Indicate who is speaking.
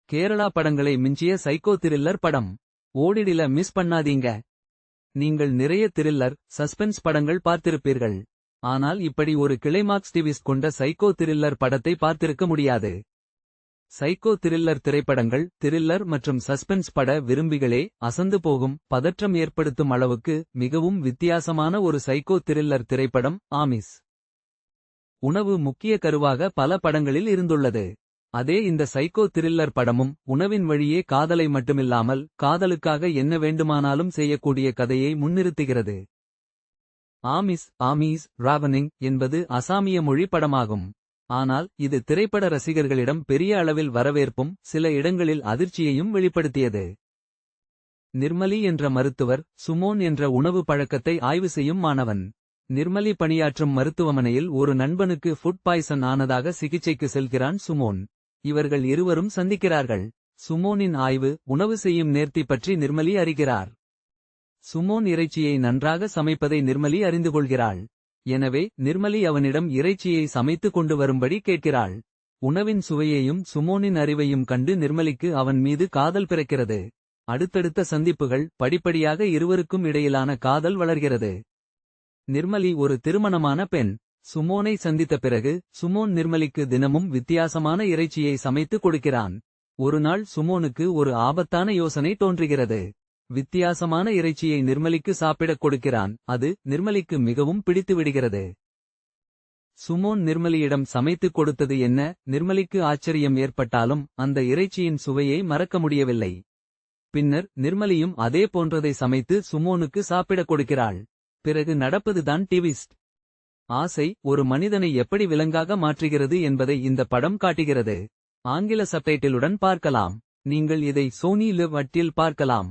Speaker 1: கேரளா படங்களை மிஞ்சிய psycho thriller படம். ஓடிடில மிஸ் பண்ணாதீங்க. நீங்கள் நிறைய த்ரில்லர், சஸ்பென்ஸ் படங்கள் பார்த்திருப்பீர்கள். ஆனால் இப்படி ஒரு கிளைமாக்ஸ் ட்விஸ்ட் கொண்ட சைக்கோ த்ரில்லர் படத்தை பார்த்திருக்க முடியாது. சைக்கோ த்ரில்லர் திரைப்படங்கள் த்ரில்லர் மற்றும் சஸ்பென்ஸ் பட விரும்பிகளே அசந்து போகும், பதற்றம் ஏற்படுத்தும் அளவுக்கு மிகவும் வித்தியாசமான ஒரு சைக்கோ த்ரில்லர் திரைப்படம் ஆமிஸ். உணவு முக்கிய கருவாக பல படங்களில் இருந்துள்ளது. அதே இந்த சைக்கோ த்ரில்லர் படமும் உணவின் வழியே காதலை மட்டுமில்லாமல் காதலுக்காக என்ன வேண்டுமானாலும் செய்யக்கூடிய கதையை முன்னிறுத்துகிறது. ஆமீஸ் ராவனிங் என்பது அசாமிய மொழி படமாகும். ஆனால் இது திரைப்பட ரசிகர்களிடம் பெரிய அளவில் வரவேற்பும் சில இடங்களில் அதிர்ச்சியையும் வெளிப்படுத்தியது. நிர்மலி என்ற மருத்துவர் சுமோன் என்ற உணவு பழக்கத்தை ஆய்வு செய்யும் மாணவன். நிர்மலி பணியாற்றும் மருத்துவமனையில் ஒரு நண்பனுக்கு ஃபுட் பாய்சன் ஆனதாக சிகிச்சைக்கு செல்கிறான் சுமோன். இவர்கள் இருவரும் சந்திக்கிறார்கள். சுமோனின் ஆய்வு உணவு செய்யும் நேர்த்தி பற்றி நிர்மலி அறிகிறார். சுமோன் இறைச்சியை நன்றாக சமைப்பதை நிர்மலி அறிந்து கொள்கிறாள். எனவே நிர்மலி அவனிடம் இறைச்சியை சமைத்து கொண்டு வரும்படி கேட்கிறாள். உணவின் சுவையையும் சுமோனின் அறிவையும் கண்டு நிர்மலிக்கு அவன் மீது காதல் பிறக்கிறது. அடுத்தடுத்த சந்திப்புகள் படிப்படியாக இருவருக்கும் இடையிலான காதல் வளர்கிறது. நிர்மலி ஒரு திருமணமான பெண். சுமோனை சந்தித்த பிறகு சுமோன் நிர்மலிக்கு தினமும் வித்தியாசமான இறைச்சியை சமைத்து கொடுக்கிறான். ஒருநாள் சுமோனுக்கு ஒரு ஆபத்தான யோசனை தோன்றுகிறது. வித்தியாசமான இறைச்சியை நிர்மலிக்கு சாப்பிடக் கொடுக்கிறான். அது நிர்மலிக்கு மிகவும் பிடித்துவிடுகிறது. சுமோன் நிர்மலியிடம் சமைத்துக் கொடுத்தது என்ன? நிர்மலிக்கு ஆச்சரியம் ஏற்பட்டாலும் அந்த இறைச்சியின் சுவையை மறக்க முடியவில்லை. பின்னர் நிர்மலியும் அதே போன்றதை சமைத்து சுமோனுக்கு சாப்பிடக் கொடுக்கிறாள். பிறகு நடப்பதுதான் ட்விஸ்ட். ஆசை ஒரு மனிதனை எப்படி விலங்காக மாற்றுகிறது என்பதை இந்த படம் காட்டுகிறது. ஆங்கில சப்டைட்டிலுடன் பார்க்கலாம். நீங்கள் இதை சோனி லிவ் அட்டில் பார்க்கலாம்.